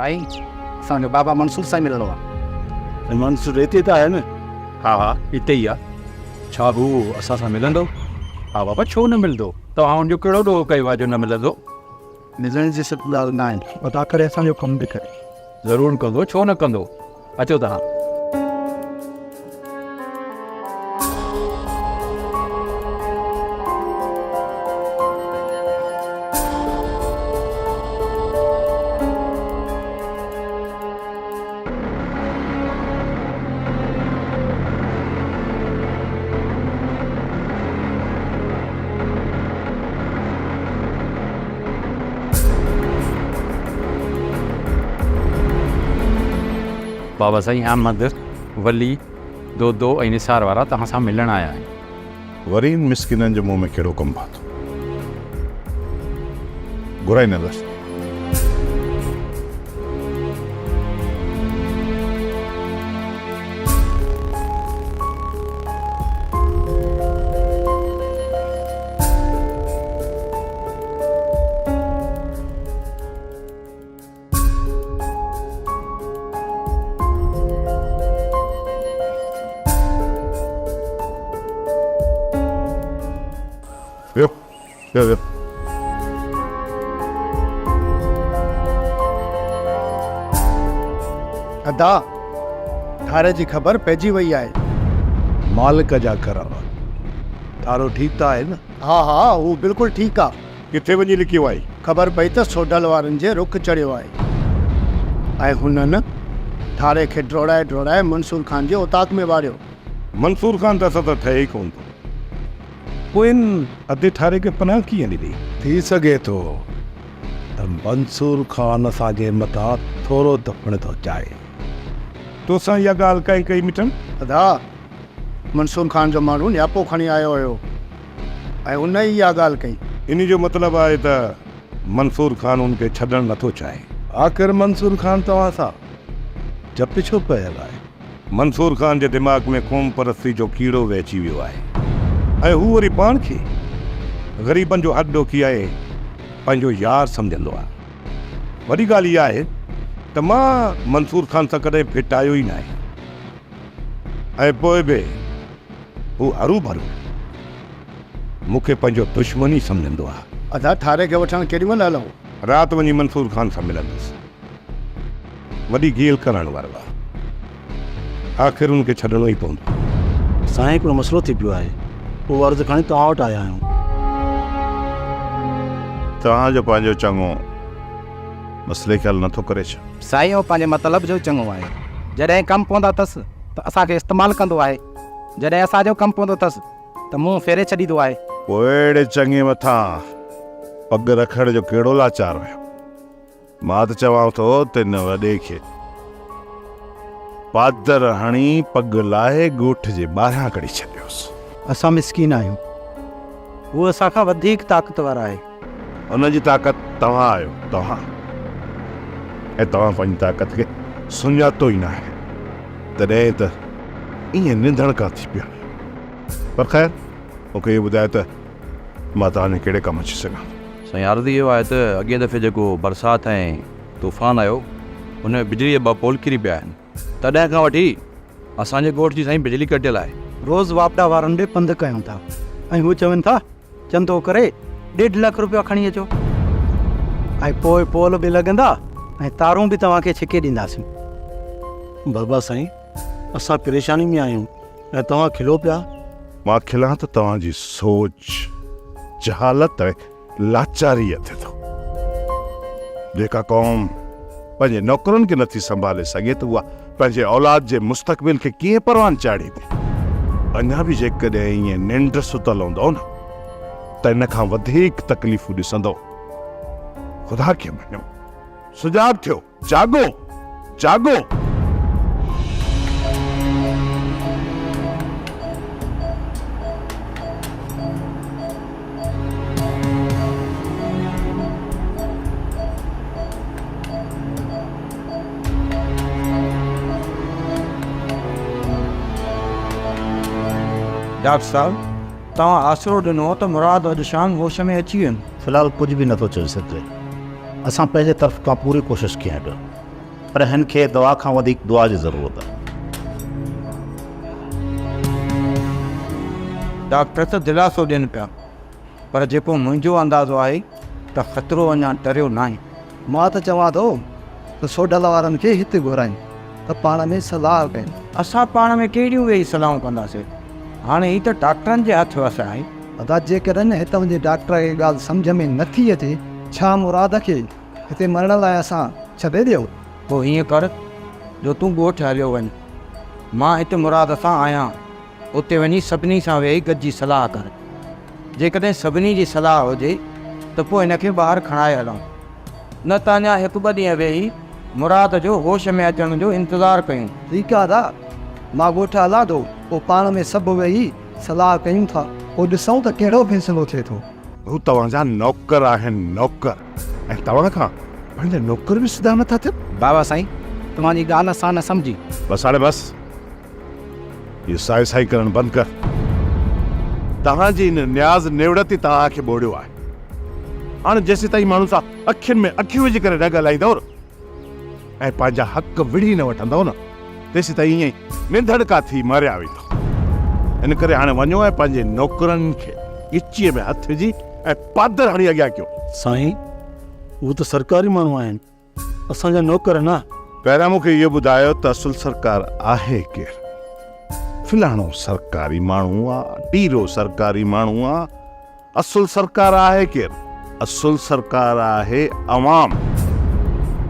साईं असांजो बाबा मंसूर साईं मिलणो आहे। मंसूर हिते त आहे न? हा हा हिते ई आहे। छा हू असां सां मिलंदो? हा बाबा छो न मिलंदो, तव्हांजो कहिड़ो ॾोह कयो आहे जो न मिलंदो। मिलण जी सिर्फ़ु ॻाल्हि न आहे, अदा करे असांजो कमु बि करे। ज़रूरु कंदो, छो न कंदो। अचो तव्हां। बाबा साईं अहमद वली दो ऐं निसार वारा तव्हां सां मिलण आया आहिनि। वरी मिसकिननि जे मुंहं में कहिड़ो कमु पातो? घुराई न दस। वियो अदा थारे जी ख़बर पइजी वई आहे। मालिक जा कर थारो ठीकु त आहे न? हा हा हू बिल्कुलु ठीकु आहे। किथे वञी लिकियो आहे? ख़बर पई त सोडल वारनि जे रुख चढ़ियो आहे ऐं हुननि थारे खे ड्रोड़ाए मंसूर खान जे औताक में वारियो। मंसूर खान त असां त ठहे ई कोन थो। पोइ इन अधे थारे खे पनाह कीअं ॾिनी? थी सघे थो त मंसूर खान असांजे मथां थोरो दफ़ण थो चाहे। तोसां इहा ॻाल्हि काई कई मिटनि? अदा मंसूर खान जो माण्हू नियापो खणी आयो हुयो ऐं हुन ई इहा ॻाल्हि कई। इन जो मतिलबु आहे त मंसूर खान उनखे छॾणु नथो चाहे। आख़िर मंसूर खान तव्हां सां जप छो पियल आहे? मंसूर खान जे दिमाग़ में क़ौम परस्ती जो कीड़ो वहिजी वियो आहे ऐं हू वरी पाण खे ग़रीबनि जो हॾो कीअं पंहिंजो यार सम्झंदो आहे। वॾी ॻाल्हि इहा आहे त मां मंसूर खान सां कॾहिं फिटायो ई न आहे ऐं पोइ बि हू हरू भरू मूंखे पंहिंजो दुश्मन ई सम्झंदो आहे। अदा थारे खे वठणु केॾी महिल हलूं? राति वञी मंसूर खान सां मिलंदुसि। वॾी गेल करण वारो आहे, आख़िर उनखे छॾणो ई पवंदो। साईं हिकिड़ो मसइलो थी पियो आहे, पोइ अर्ज़ु खणी तव्हां वटि आया आहियूं। तव्हांजो पंहिंजो चङो मसइले खे हल नथो करे छा? साईं उहो पंहिंजे मतिलब जो चङो आहे। जॾहिं कमु पवंदा अथसि त असांखे इस्तेमालु कंदो आहे, जॾहिं असांजो कमु पवंदो अथसि त मुंहुं फेरे छॾींदो आहे। पोइ अहिड़े चङे मथां पग रखण जो कहिड़ो लाचार हुयो? मां त चवां थो त हिन वॾे खे पादर हणी पग लाहे ॻोठ जे ॿाहिरां कढी छॾियोसि। असां मिसकीन आहियूं, उहो असांखां वधीक ताक़तवर आहे। हुनजी ताक़त तव्हां आहियो, तव्हां ऐं तव्हां पंहिंजी ताक़त खे सुञातो ई न आहे। तॾहिं त ईअं निंधण खां थी पिया। पर ख़ैर मूंखे इहो ॿुधाए त मां तव्हांजे कहिड़े कमु अची सघां? साईं अर्ज़ु इहो आहे त अॻे दफ़े जेको बरसाति ऐं तूफ़ान आयो हुन में बिजलीअ 2 पोल किरी पिया आहिनि। तॾहिं खां वठी असांजे ॻोठ जी साईं बिजली कटियल आहे। रोज़ वापडा वारनि ॾे पंधु कयूं था ऐं हू चवनि था चंदो करे 1.5 लख रुपया खणी अचो ऐं पोइ पोल बि लॻंदा ऐं तारूं बि तव्हांखे छिके ॾींदासीं। बाबा साईं असां परेशानी में आहियूं ऐं तव्हां खिलो पिया। मां खिलां त तव्हांजी सोच, जहालत ऐं लाचारी थिए थो। जेका क़ौम पंहिंजे नौकरनि खे नथी संभाले सघे त उहा पंहिंजे औलाद जे मुस्तक़बिल खे कीअं परवान चाढ़े थी। अञा बि जेकॾहिं ईअं निंड सुतल हूंदो न त इन खां वधीक तकलीफ़ूं ॾिसंदो। ख़ुदा खे मञो, सुजाॻ थियो, जागो जागो। डॉक्टर साहब तव्हां आसिरो ॾिनो त मुराद अॼु शाम होश में अची वियुनि। फ़िलहाल कुझु बि नथो चई सघे। असां पंहिंजे तरफ़ खां पूरी कोशिशि कयूं पिया। पर हिन खे दवा खां वधीक दुआ जी ज़रूरत आहे। डॉक्टर त दिलासो ॾियनि पिया, पर जेको मुंहिंजो अंदाज़ो आहे त ख़तरो अञा टरियो न आहे। मां त चवां थो त सोडल वारनि खे हिते घुराइनि त पाण में सलाह कनि। असां पाण में कहिड़ियूं वेही सलाहूं कंदासीं, हाणे ही त डॉक्टरनि जे हथ वस आहे। अदा जेकॾहिं हितां जे डॉक्टर खे ॻाल्हि सम्झ में नथी अचे, छा मुराद खे हिते मरण लाइ असां छॾे ॾियो? पोइ हीअं कर जो तूं ॻोठु हलियो वञ, मां हिते मुराद सां आहियां, उते वञी सभिनी सां वेही गॾिजी सलाह कर। जेकॾहिं सभिनी जी सलाह हुजे त पोइ हिनखे ॿाहिरि खणाए हलूं, न त अञा हिकु ॿ ॾींहं वेही मुराद जो होश में अचण जो इंतज़ारु कयूं। ठीकु आहे दा, मां ॻोठु हलां थो, पोइ पाण में सभु वेही सलाह कयूं था, पोइ ॾिसूं त कहिड़ो फ़ैसिलो थिए थो। हू तव्हांजा नौकर आहिनि, नौकर, ऐं तव्हां खां पंहिंजा नौकर बि सिधा नथा थियनि। बाबा साईं, तव्हांजी ॻाल्हि असां न सम्झी। बसि हाणे बसि, इहो साई साई करणु बंदि कर। तव्हांजी हिन न्याज़ निवड़त ई तव्हांखे ॿोड़ियो आहे। हाणे जेसीं ताईं माण्हू सां अखियुनि में अखियूं विझी करे न ॻाल्हाईंदव ऐं पंहिंजा हक़ विड़ी न वठंदव न, तेसीं ताईं ईअं ई निंधड़का थी मरिया वेंदो। इन करे हाणे वञो ऐं पंहिंजे नौकरनि खे गिचीअ में हथु विझी ऐं पादर हणी अॻियां कयो। साईं, हू त सरकारी माण्हू आहिनि, असांजा नौकर न। पहिरियां मूंखे इहो ॿुधायो त असुल सरकार आहे केरु? फिलाणो सरकारी माण्हू आहे, टीरो सरकारी माण्हू आहे, असुल सरकार आहे केरु? असुल सरकार आहे अवाम।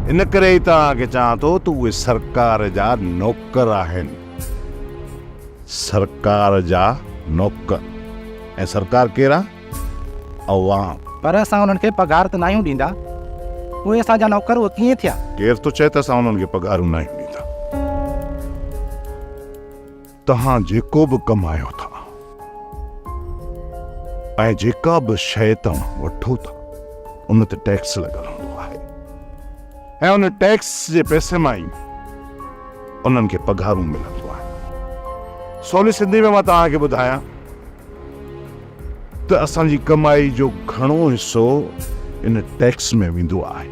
इन करे ई तव्हांखे चवां थो त उहे सरकार जा नौकर आहिनि, सरकार जा नौकर। ऐं सरकार केरु आहे? अवाम। पर असां उन्हनि खे पघार त न आहियूं ॾींदा, उहे असांजा नौकर उहे कीअं थिया? केरु थो चए त असां उन्हनि खे पघारूं न आहियूं ॾींदा? तव्हां जेको बि कमायो था ऐं जेका बि शइ तव्हां वठो था, उन ते टैक्स लॻल हूंदो आहे, ऐं उन टैक्स जे पैसे मां ई उन्हनि खे पघारूं मिलंदो आहे। सवली सिंधी में मां तव्हांखे ॿुधायां त असांजी कमाई जो घणो हिसो इन टैक्स में वेंदो आहे,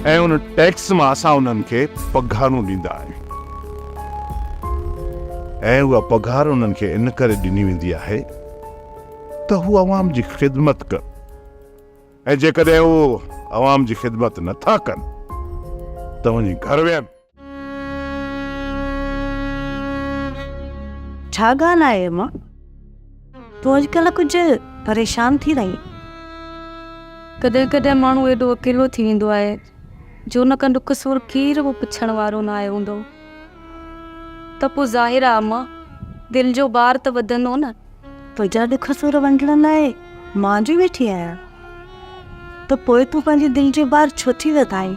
ऐं उन टैक्स मां असां उन्हनि खे पघारूं ॾींदा आहियूं। ऐं उहा पघार उन्हनि खे इन करे ॾिनी वेंदी आहे त हू अवाम जी ख़िदमत कर, ऐं जेकॾहिं उहो अवाम जी ख़िदमत नथा कनि त वञी घर वेहनि। छा ॻाल्हि आहे मां? तूं अॼुकल्ह कुझु परेशान थी रही? कॾहिं कॾहिं माण्हू एॾो अकेलो थी वेंदो आहे जो न कंदो कसूर केरु बि पुछण वारो न आयो हूंदो, त पोइ ज़ाहिर आहे अम्मा दिलि जो ॿार त वधंदो न। तुंहिंजा ॾुख सूर वंडण लाइ मां जी वेठी आहियां, त पोइ तूं पंहिंजे दिलि जो ॿार छो थी वधाई?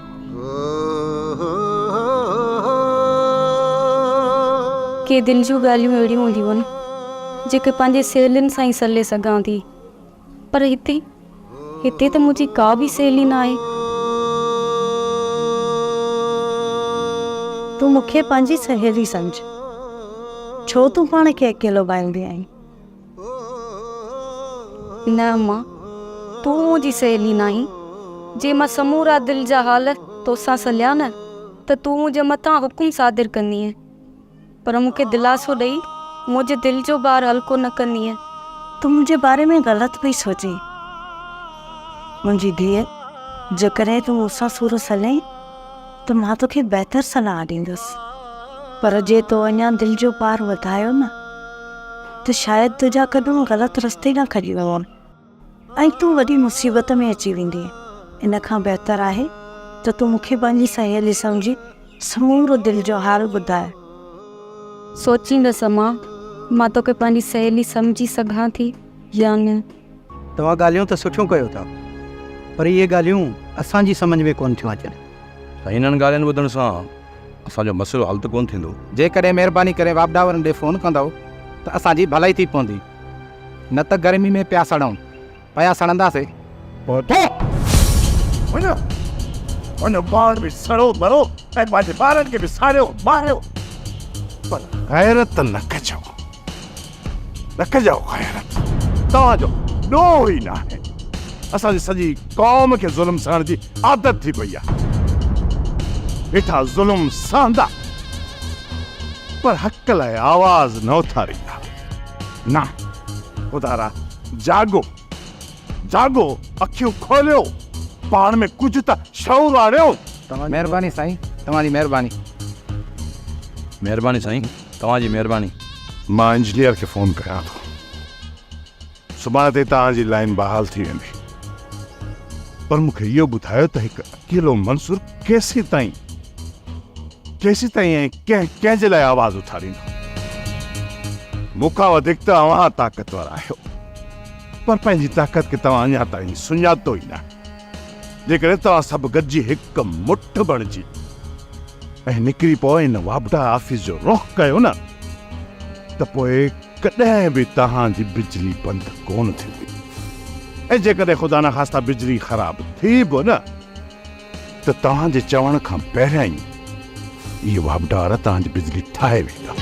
के दिलि जूं ॻाल्हियूं अहिड़ियूं हूंदियूं आहिनि जेके पंहिंजे सहेलियुनि सां ई सले सघां थी, पर हिते त मुंहिंजी का बि सहेली न आहे। तूं मूंखे पंहिंजी सहेली सम्झ, छो तूं पाण खे अकेलो ॿाईंदी आहीं? न अम्मा, तूं मुंहिंजी सहेली न आहीं। जे मां समूरा दिलि जा हाल तोसां सलिया न त तूं मुंहिंजे मथां हुकुम सादिर कंदीअ, पर मूंखे दिलासो ॾेई मुंहिंजे दिलि जो ॿार हल्को न कंदीअ। तूं मुंहिंजे बारे में ग़लति पई सोचे। मुंहिंजी धीअ, जेकॾहिं तूं मूंसां सूर सले त मां तोखे बहितर सलाह ॾींदसि, पर जे तो अञा दिलि जो ॿार वधायो न त शायदि तुंहिंजा क़दम ग़लति रस्ते न खॼी वञनि ऐं तूं वॾी मुसीबत में अची वेंदी। इन खां बहितर आहे त तूं मूंखे पंहिंजी सहेली सम्झी समूरो दिलि जो हाल ॿुधाए। सोचींदसि अम्मा, मां तोखे पंहिंजी सहेली सम्झी सघां थी या न। तव्हां ॻाल्हियूं त सुठियूं कयो था, पर इहे ॻाल्हियूं असांजी सम्झ में कोन थियूं अचनि। त हिननि ॻाल्हियुनि ॿुधण सां असांजो मसइलो हल त कोन थींदो। जेकॾहिं महिरबानी करे वापडावरनि ॾे फ़ोन कंदव त असांजी भलाई थी पवंदी, न त गर्मी में पिया सड़ूं, पिया सड़ंदासीं। वञो ॿार बि सड़ो मरो ऐं पंहिंजे ॿारनि खे बि साड़ियो मारियो, पर गैरत न कजो, न कजो गैरत। तव्हांजो ॾोह ई न आहे। असांजी सॼी क़ौम खे ज़ुल्म सहण जी आदत थी पई आहे। वेठा ज़ुल्म सहंदा पर हक़ लाइ आवाज़ न उथारींदा। ना ॿुधारा, जागो जागो, अखियूं खोलियो, पाण में कुझु त शऊर आणियो। महिरबानी साईं, तव्हांजी महिरबानी। महिरबानी साईं, तव्हांजी महिरबानी। मां इंजीनियर खे फ़ोन कयां थो, सुभाणे ते तव्हांजी लाइन बहाल थी वेंदी। पर मूंखे इहो ॿुधायो त हिकु अकेलो मंसूर केसीं ताईं ऐं कंहिंजे लाइ आवाज़ उथारींदो? मूंखां वधीक त अव्हां ताक़तवर आहियो, पर पंहिंजी ताक़त खे तव्हां अञा ताईं सुञातो ई न। जेकॾहिं तव्हां सभु गॾिजी हिकु मुठ बणिजी ऐं निकिरी पोइ इन वाबडा ऑफिस जो रुख़ कयो न, त पोइ कॾहिं बि तव्हांजी बिजली बंदि कोन थींदी। ऐं जेकॾहिं ख़ुदा न ख़ास्ता बिजली ख़राब थी बि न, त तव्हांजे चवण खां पहिरियां ई इहे वाबडार तव्हांजी बिजली ठाहे वेंदा।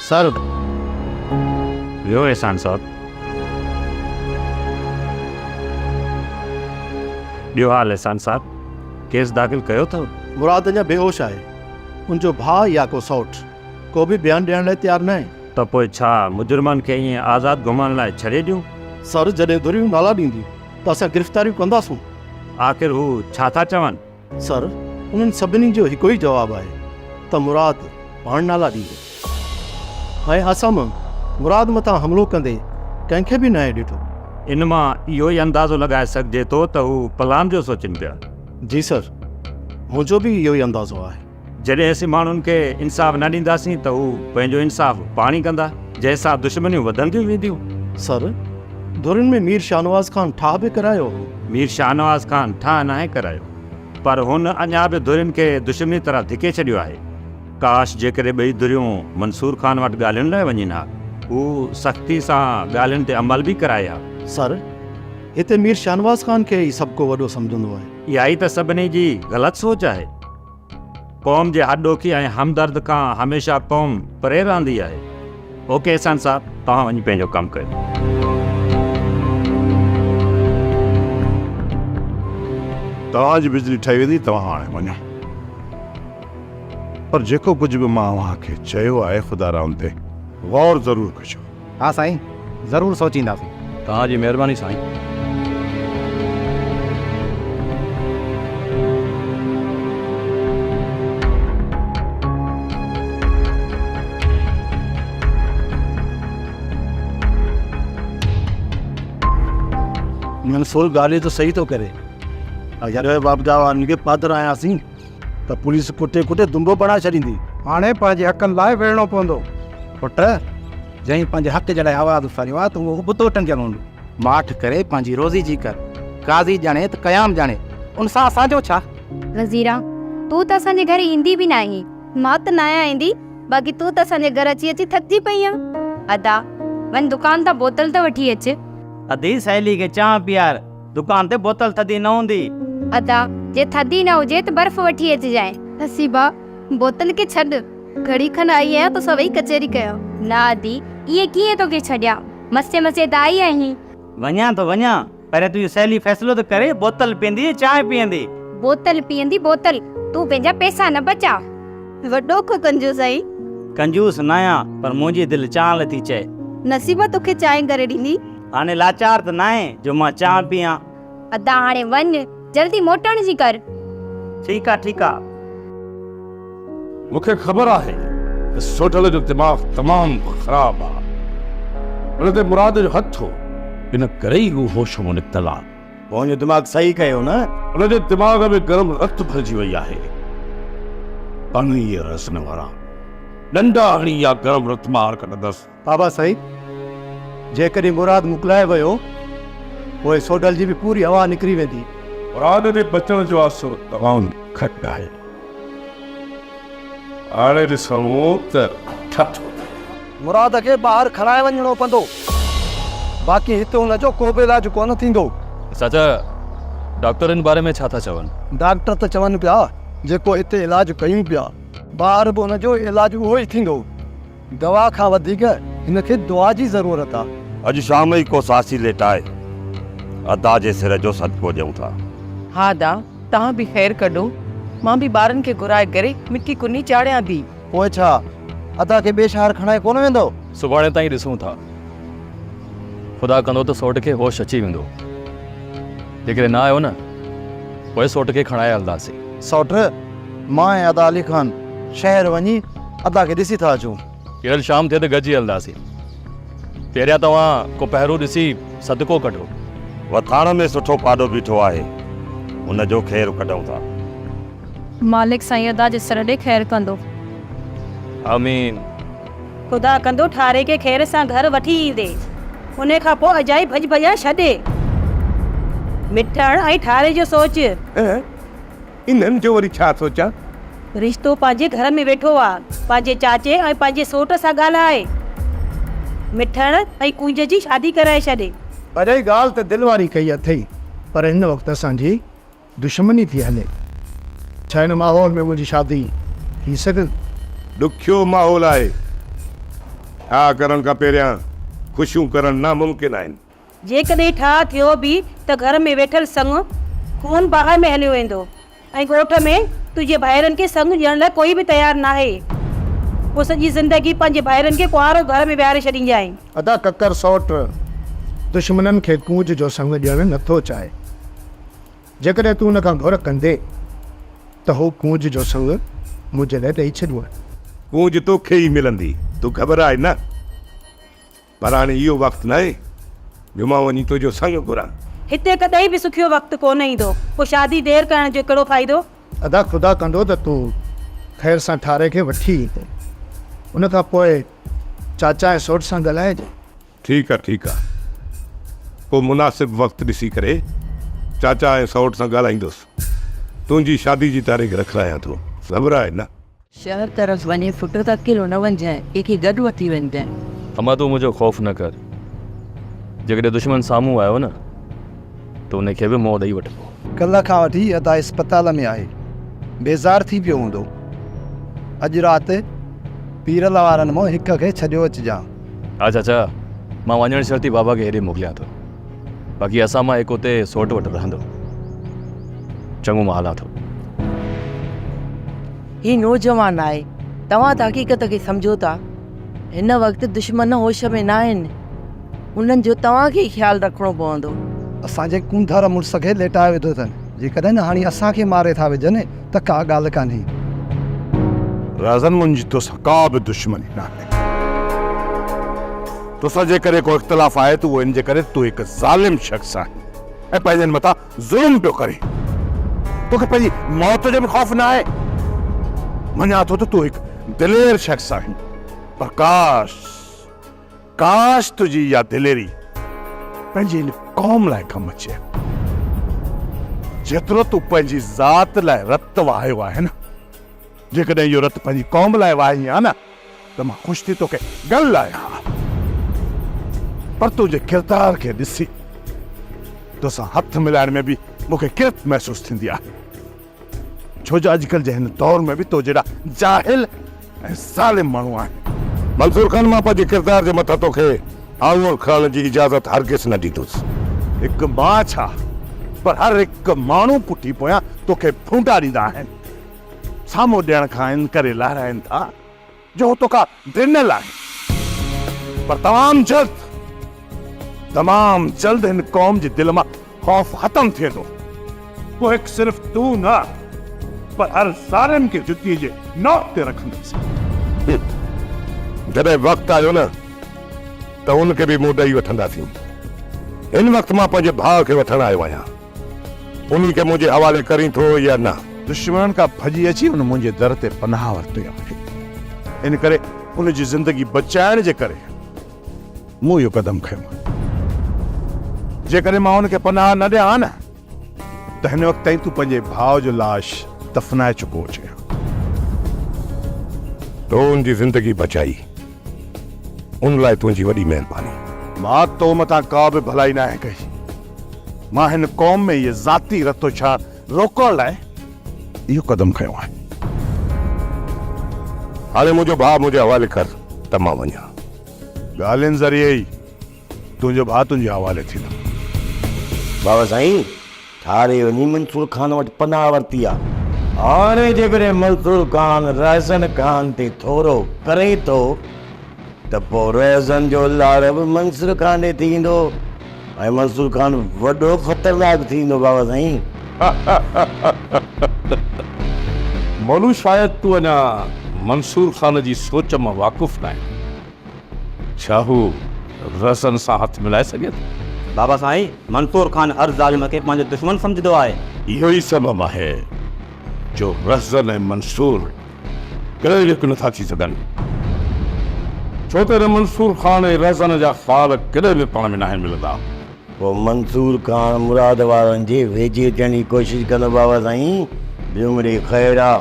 सर वियो एहसान साहब, ॿियो हाल एहसान साहब, केस दाख़िल कयो अथव? मुराद अञा बेहोश आहे। उनजो भाउ या को सौट को बि बयानु ॾियण लाइ तयारु न आहे। त पोइ छा मुजुर्मनि खे ईअं आज़ादु घुमण लाइ छॾे ॾियूं? सर, जॾहिं धुरियूं नाला ॾींदियूं त असां गिरफ़्तारियूं कंदासूं। आख़िर हू छा था चवनि? सर, उन्हनि सभिनी जो हिकु ई जवाबु आहे त मुराद पाण नाला ॾींदो, ऐं असां मुराद मथां हमिलो कंदे कंहिंखे बि न आहे ॾिठो। इन मां इहो ई अंदाज़ो लॻाए सघिजे थो त हू प्लान जो सोचनि पिया। जी सर, मुंहिंजो बि इहो ई अंदाज़ो आहे। जॾहिं असीं माण्हुनि खे इंसाफ़ न ॾींदासीं त हू पंहिंजो इंसाफ़ पाण ई कंदा, जंहिंसां दुश्मनियूं वधंदियूं वेंदियूं। सर, धुरियुनि में मीर शाहनवाज़ खान ठाह बि करायो। मीर शाहनवाज़ खान ठाह नाहे करायो, पर हुन अञा बि धुरियुनि खे दुश्मनी तरह धिके छॾियो आहे। काश जेकॾहिं ॿई धुरियूं मंसूर खान वटि ॻाल्हियुनि लाइ वञनि हा, हू सख़्ती सां ॻाल्हियुनि ते अमल बि कराए हा। सर, हिते मीर शाहनवाज़ खान खे ई सभु को वॾो सम्झंदो आहे। इहा ई त सभिनी जी ग़लति सोच आहे। क़ौम जे हॾोखी ऐं हमदर्द खां हमेशह क़ौम परे रहंदी आहे। ओके एहसान साहब, तव्हां वञी पंहिंजो कमु कयो। तव्हांजी बिजली ठही वेंदी, तव्हां हाणे वञो। पर जेको कुझु बि मां अव्हांखे चयो आहे, ख़ुदा राम ते गौर ज़रूरु कजो। हा साईं, ज़रूरु सोचींदासीं। तव्हांजी महिरबानी साईं। मंसूर ॻाल्हि तो सही थो करे। अगरि बाबदा खे पादर आयासीं त पुलिस कुटे कुटे दुंबो बणाए छॾींदी। हाणे पंहिंजे हक़नि लाइ विढ़णो पवंदो। पुट, जंहिं पंहिंजे हक़ जे लाइ आवाज़ उथारियो आहे त उहो बुतो टंगियल हूंदो। माठ करे पंहिंजी रोज़ी जी कर। काज़ी ॼाणे त क़याम ॼाणे, उन सां असांजो छा? वज़ीरा, तू त असांजे घर ईंदी बि न आहीं। मां त न आहियां ईंदी, बाक़ी तू त असांजे घर अची अची थकिजी पई आहीं। अदा, वञ दुकान तां बोतल त वठी अच। अदी सहेली खे चाह पियार, दुकान ते बोतल थदी न हूंदी। अदा, जे थदी न हुजे त बर्फ वठी अचिजांइ। नसीबा, बोतल खे छॾ, घड़ी खन आई आहियां तो सभई कचहरी कयो। न अदी, इहे कीअं तोखे छॾिया? मसे मसे त आई आहीं। वञा तो वञा, पहिरियों तुंहिंजी सहेली फ़ैसिलो त करे, बोतल पीअंदी चांहि पीअंदी। बोतल पीअंदी बोतल, तू पंहिंजा पैसा न बचा। वॾो को कंजूस आई। कंजूस न आहियां, पर मुंहिंजी दिलि चांहि थी चए। नसीबा तोखे चांहि करे ॾींदी। हाणे लाचार त न आहे जो मां चांहि पीआं। अदा, हाणे वञ, जल्दी मोटण जी कर। ठीकु आहे ठीकु आहे। मूंखे ख़बर आहे त सोटल जो दिमाग़ तमामु ख़राबु आहे। हुन ते मुराद जो हथ हो, इन करे ई हू होश मां निकितल आहे। पंहिंजो दिमाग़ सही कयो न। हुनजे दिमाग़ में गरम रत भरिजी वई आहे। पाणीअ रसण वारा डंडा हणी या गरम रत मार कढंदसि। बाबा साईं, जेकॾहिं मुराद मोकिलाए वियो, पोइ सोडल जी बि पूरी हवा निकिरी वेंदी। मुराद जे बचण जो आसो तमामु घटि आहे। हाणे ॾिसूं त मुराद खे ॿाहिरि खणाए वञिणो पवंदो, बाक़ी हिते हुनजो को बि इलाजु कोन थींदो। चाचा, डॉक्टर इन बारे में छा था चवनि? डॉक्टर त चवनि पिया जेको हिते इलाजु कयूं पिया, ॿाहिरि बि हुनजो इलाजु उहो ई थींदो। दवा खां वधीक हिनखे दुआ जी ज़रूरत आहे। अॼु शाम ई को सासी लेटाए अदा जे सिर जो सदको ॾियूं था। हा दा, तव्हां बि ख़ैर कढो, मां बि ॿारनि खे घुराए करे मिठी कुनी चाढ़ियां थी। पोइ छा अदा खे ॿिए शहर खणाए कोन वेंदो? सुभाणे ताईं ॾिसूं था, ख़ुदा कंदो त सौट खे होश अची वेंदो। जेकॾहिं न आयो न, पोइ सौट खे खणाए हलंदासीं। सौट, मां ऐं अदा अली ख़ान शहर वञी अदा खे ॾिसी था अचूं। कहिड़ी शाम थिए त गॾिजी हलंदासीं। पहिरियां तव्हां को पहिरो ॾिसी सदको कढो। वथाण में सुठो पाॾो बीठो आहे, उनजो ख़ैरु कढूं था। मालिक साईं अदा जे सर ॾे ख़ैर कंदो। आमीन। ख़ुदा कंदो ठारे के ख़ैर सां घर वठी ईंदे, उन खां पोइ अजाई भॼ भॼा छॾे। मिठण ऐं ठारे जो सोच, इन्हनि जो वरी छा सोचा? रिश्तो पंहिंजे घर में वेठो आहे, पंहिंजे चाचे ऐं पंहिंजे सोट सां ॻाल्हाए। मिठण ऐं कुंज जी शादी कराए छॾे। अरे ॻाल्हि त दिलि वारी कई अथई, पर हिन वक़्तु असांजी दुश्मनी थी हले। छा हिन माहौल में मुंहिंजी शादी थी सघंदी? ॾुखियो माहौल आहे। छा करण खां पहिरियां ख़ुशियूं करणु नामुमकिन आहिनि। जेकॾहिं ठाह थियो बि त घर में वेठल संग खून बहाए में हलियो वेंदो, ऐं ॻोठ में तुंहिंजे भाइरनि खे संग ॾियण लाइ कोई बि तयारु नाहे। पोइ सॼी ज़िंदगी पंहिंजे भाइरनि खे कुआरो घर में विहारे छॾींजांइ। अदा ककर सौट दुश्मननि खे कूंज जो संग ॾियणु नथो चाहे। जेकॾहिं तूं हुन खां घुर कंदे त हू कूंज जो संग मुंहिंजे लाइ ॾेई छॾियो। कूंज तोखे ई मिलंदी, तूं घबराए न। पर हाणे इहो वक़्तु न आहे जो मां वञी तुंहिंजो संग घुरां। हिते कॾहिं बि सुखियो वक़्तु कोन ईंदो, पोइ शादी देरि करण जो कहिड़ो फ़ाइदो? अदा ख़ुदा कंदो त तूं ख़ैर सां ठारे खे वठी ईंदे, उन खां पोइ चाचा ऐं सौट सां ॻाल्हाइजे। ठीकु आहे, ठीकु आहे। पोइ मुनासिबु वक़्तु ॾिसी करे चाचा ऐं सौट सां ॻाल्हाईंदुसि। तुंहिंजी शादी जी तारीख़ रखायां थो, घबराए न। शहर तरफ़ वञे पुट त अकेलो न वञजांइ, कंहिंखे गॾु वठी वञजांइ। अमा तूं मुंहिंजो ख़ौफ़ न कर। जेकॾहिं दुश्मन साम्हूं आयो न त उनखे बि मोह ॾेई वठिबो। कल्ह खां वठी अदा इस्पताल में आहे, बेज़ार थी पियो हूंदो। अॼु राति पीरल वारनि मां हिक खे छॾियो अचिजांइ। हा चाचा, मां वञणु शर्ती बाबा खे हेॾे मोकिलियां थो। बाक़ी असां मां हिकु हुते सौट वटि रहंदो। चङो मां हलां थो। ही नौजवान आहे, तव्हां त हक़ीक़त खे सम्झो था। हिन वक़्तु दुश्मन होश में न आहिनि, उन्हनि जो तव्हांखे ई ख़्यालु रखिणो पवंदो। असांजे कुंथर मुड़ुस खे लेटाए वेठो अथनि, जेकॾहिं न हाणे असांखे मारे था विझनि त का ॻाल्हि कान्हे। राज़न, मुंहिंजी तोसां का बि दुश्मनी न आहे। तोसां जे करे को इख़्तिलाफ़ आहे त उहो इन जे करे तूं हिकु ज़ालिम शख़्स आहे ऐं पंहिंजनि मथां ज़ुल्म पियो करे। तोखे पंहिंजी मौत जो बि ख़ौफ़ न आहे। मञा थो त तूं हिकु दिलेर शख़्स आहीं, पर काश तुंहिंजी इहा दिलेरी पंहिंजी इन क़ौम लाइ कमु अचे। जेतिरो तूं पंहिंजी ज़ात लाइ रतु वाहियो आहे न, जेकॾहिं इहो रतु पंहिंजी क़ौम लाइ वाही आहे न, त मां ख़ुशि थी तोखे ॻाल्हायां। पर तुंहिंजे किरदार खे ॾिसी तोसां हथ मिलाइण में बि मूंखे किरत महसूसु थींदी आहे। छो जो अॼुकल्ह जे हिन दौर में बि तो जहिड़ा जाहिल ऐं ज़ालिम माण्हू आहिनि। मंसूर खान, मां पंहिंजे किरदार जे मथां तोखे आङुर खणण जी इजाज़त हरगिज़ न ॾींदुसि। हिकु मां छा, पर हर हिकु माण्हू पुठी पोयां तोखे फूंटा ॾींदा आहिनि। साम्हूं ॾियण खां इन करे लाराइनि था जो तोखां ॾिनल आहे। पर तमामु जल्द हिन क़ौम जे दिलि मां ख़ौफ़ ख़तमु थिए थो। पोइ हिकु सिर्फ़ तूं न, पर हर ज़ालिम खे जुतीअ जे नोक ते रखंदुसि। जॾहिं वक़्तु आयो न त उनखे बि मूं ॾेई वठंदासीं। हिन वक़्तु मां पंहिंजे भाउ खे वठणु आयो आहियां। उन्ही खे मुंहिंजे हवाले करीं थो या न? दुश्मन खां भॼी अची उन मुंहिंजे दर ते पनाह वरिती आहे। इन करे उनजी ज़िंदगी बचाइण जे करे मूं इहो क़दम खयो। जेकॾहिं मां हुनखे पनाह न ॾियां न त हिन वक़्तु ताईं तूं पंहिंजे भाउ जो लाश दफ़नाए चुको हुजे। तो उनजी ज़िंदगी बचाई, उन लाइ तुंहिंजी वॾी महिरबानी। मां तो मथां का बि भलाई न आहे कई। मां हिन क़ौम में इहे ज़ाती रतो छा रोकण लाइ इहो क़दम खयो आहे। हाणे मुंहिंजो भाउ मुंहिंजे हवाले कर त मां वञा। ॻाल्हियुनि ज़रिए ई तुंहिंजो भाउ तुंहिंजे हवाले थींदो। बाबा साईं, हारे वञी मंसूर खान वटि पनाह वरिती आहे। हाणे जेकॾहिं मंसूर खान रहसन खान ते थोरो करे थो त पोइ रहसन जो लाड़ बि मंसूर खान ॾे थींदो ऐं मंसूर खान वॾो ख़तरनाक थींदो बाबा साईं। मौलू शायदि तूं अञा मंसूर खान जी सोच मां वाक़ुफ़ न आहे। छा हू रसन सां हथ मिलाए सघे थो? बाबा साईं, मंसूर खान हर ज़ालिम खे पंहिंजो दुश्मन सम्झंदो आहे। इहो ई सबबु आहे जो रज़न ऐं मंसूर कॾहिं हिकु नथा थी सघनि, छो त मंसूर खान ऐं रज़न जा ख़्याल कॾहिं बि पाण में न आहिनि मिलंदा। पोइ मंसूर खान मुराद वारनि जे वेझे थियण जी कोशिशि कंदो बाबा साईं, ॿियो मिड़े ख़ैरु आहे।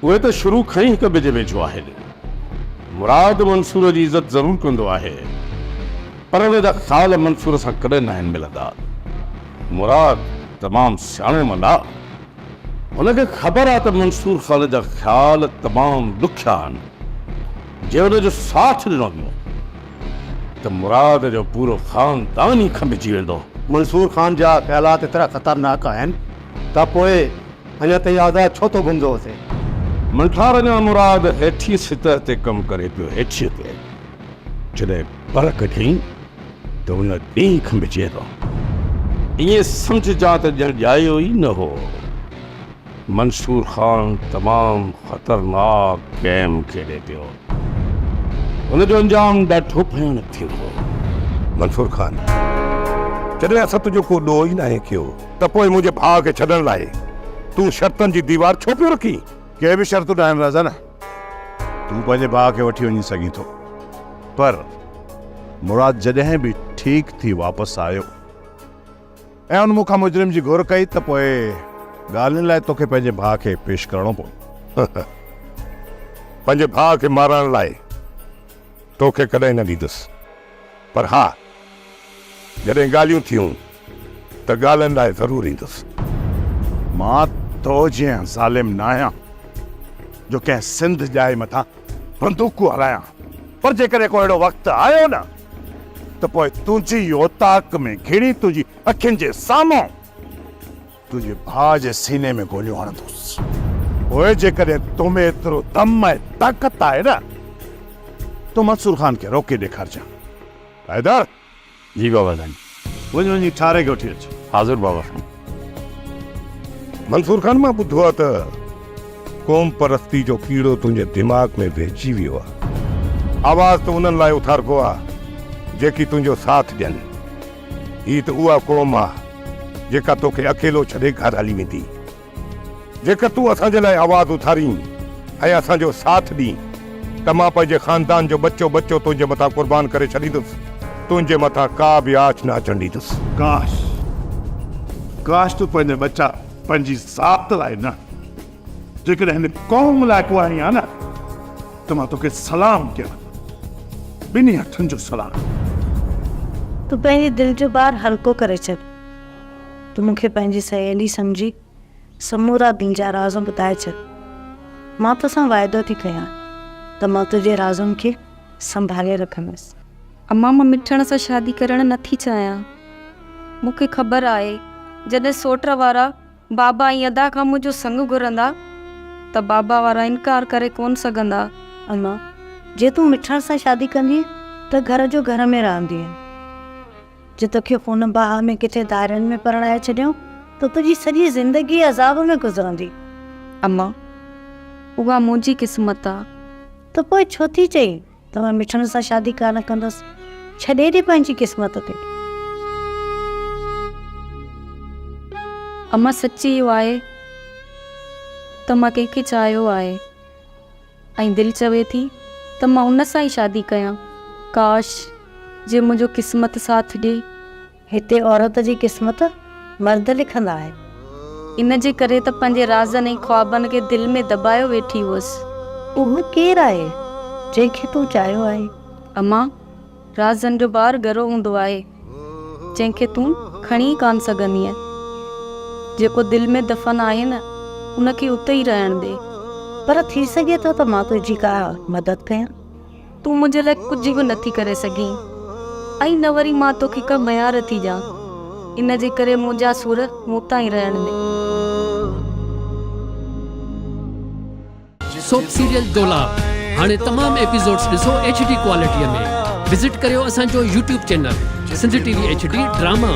उहे त शुरू खां ई हिक ॿिए जे वेझो आहिनि। मुराद मंसूर जी इज़त ज़रूरु कंदो आहे, पर उन जा ख़्याल मंसूर सां कॾहिं न आहिनि मिलंदा। मुराद तमामु सियाणे मन आहे, हुनखे ख़बर आहे त मंसूर खान जा ख़्याल तमामु ॾुखिया आहिनि। जे हुनजो साथ ॾिनो वियो त मुराद जो पूरो ख़ानदान ई खमिजी वेंदो। मंसूर खान जा ख़्यालात एतिरा ख़तरनाक आहिनि त पोइ अञा ताईं आज़ादु छो थो घुमंदो हुजे? मंठार अञा मुराद हेठीं सतह ते कमु करे पियो, हेठीं ते जॾहिं पर कढी त हुन ॾींहुं खमिजे थो। ईअं सम्झजा त ॼण ॼायो ई न हो। मंसूर खान तमामु ख़तरनाक गेम खेॾे पियो, हुनजो अंजाम ॾाढो भयानक थींदो। मंसूर खान, जॾहिं असां तुंहिंजो को ॾोह ई न आहे कयो त पोइ मुंहिंजे भाउ खे छॾण लाइ तूं शर्तनि जी दीवार छो पियो रखी? के बि शर्तूं न आहिनि रज़न, तूं पंहिंजे भाउ खे वठी वञी सघीं थो, पर मुराद जॾहिं बि ठीकु थी वापसि आयो ऐं उन मूंखां मुजरिम जी घुर कई त पोइ ॻाल्हियुनि लाइ तोखे पंहिंजे भाउ खे पेश करणो पवंदो। पंहिंजे भाउ खे मारण लाइ तोखे कॾहिं न ॾींदुसि, पर हा जॾहिं ॻाल्हियूं थियूं त ॻाल्हियुनि लाइ ज़रूरु ईंदुसि। मां तो जीअं ज़ालिम न आहियां जो कंहिं सिंध जाए मथां बंदूकूं हलायां, पर जेकॾहिं को अहिड़ो वक़्तु आयो न त पोइ तुंहिंजी औताक में घिड़ी तुंहिंजी अखियुनि जे साम्हूं तुंहिंजे भाउ जे सीने में गोलियूं हणंदुसि। पोइ जेकॾहिं तो में एतिरो दम ऐं ताक़त आहे न, तो मंसूर खान खे रोके ॾेखारिजांइ। हैदर, जी बाबा साईं। वञी ठारे खे वठी अच। हाज़िर बाबा। मंसूर खान, मां ॿुधो आहे त क़ौम परस्ती जो कीड़ो तुंहिंजे दिमाग़ में वेहिजी वियो आहे। आवाज़ त उन्हनि लाइ उथारिबो आहे जेकी तुंहिंजो साथ ॾियनि। हीअ त उहा क़ौम आहे जेका तोखे अकेलो छॾे घर हली वेंदी। जेकर तूं असांजे लाइ आवाज़ उथारीं ऐं असांजो साथ ॾीं त मां पंहिंजे ख़ानदान जो बच्चो बच्चो तुंहिंजे मथां क़ुर्बान करे छॾींदुसि। तुंहिंजे मथां का बि आछ न अचणु ॾींदुसि। काश तूं पंहिंजे बच्चा पंहिंजी ज़ात लाइ न, जेकॾहिं हिन क़ौम लाइ को आई आहे न, त मां तोखे सलाम कयां, ॿिन्ही हथनि जो सलाम। तूं पंहिंजे दिलि जो ॿार हल्को करे छॾ। तूं मूंखे पंहिंजी सहेली सम्झी समूरा ॾींहं जा राज़ ॿुधाए छॾ। मां तोसां वाइदो थी कयां त मां तुंहिंजे राज़नि खे संभाले रखंदसि। अम्मा, मां मिठण सां शादी करणु नथी चाहियां। मूंखे ख़बर आहे जॾहिं सोट वारा बाबा ऐं अदा खां मुंहिंजो संग घुरंदा त बाबा वारा इनकार करे कोन सघंदा। अम्मा, जे तूं मिठण सां शादी कंदी त घर जो घर में रहंदी। जे तोखे हुन बाह में किथे दायरनि में परणाए छॾियो त तुंहिंजी सॼी ज़िंदगी अज़ाब में गुज़रंदी। अम्मा, उहा मुंहिंजी क़िस्मत आहे। त पोइ छो थी चई त मां मिठण सां शादी कान कंदसि? छॾे ॾे पंहिंजी क़िस्मत ते। अम्मा, सची इहो आहे त मां कंहिंखे चाहियो आहे ऐं दिलि चवे थी त मां उन सां ई शादी कयां। काश जे मुंहिंजो क़िस्मत साथ ॾे। हिते औरत जी क़िस्मत मर्द लिखंदा आहे। इन जे करे त पंहिंजे राज़नि ऐं ख्वाबनि खे दिलि में दॿायो वेठी हुअसि। उहो केरु आहे जंहिंखे तूं चाहियो आहे? अम्मा, राज़नि जो ॿारु गरो हूंदो आहे जंहिंखे तूं खणी कान सघंदीअ। जेको दिलि में दफ़न आहे न, उनखे उते ई रहण दे। पर थी सघे थो त मां तुंहिंजी का मदद कयां। तूं मुंहिंजे लाइ कुझु बि नथी करे सघीं ऐं न वरी मां तोखे का मयार थी ॾियां। इन जे करे मुंहिंजा सुर मूं ताईं रहण ॾे। सोप सीरियल डोलाप हाणे तमाम एपिसोड्स ॾिसो HD क्वालिटीअ में। विज़िट करियो असांजो YouTube channel Sindh TV HD drama.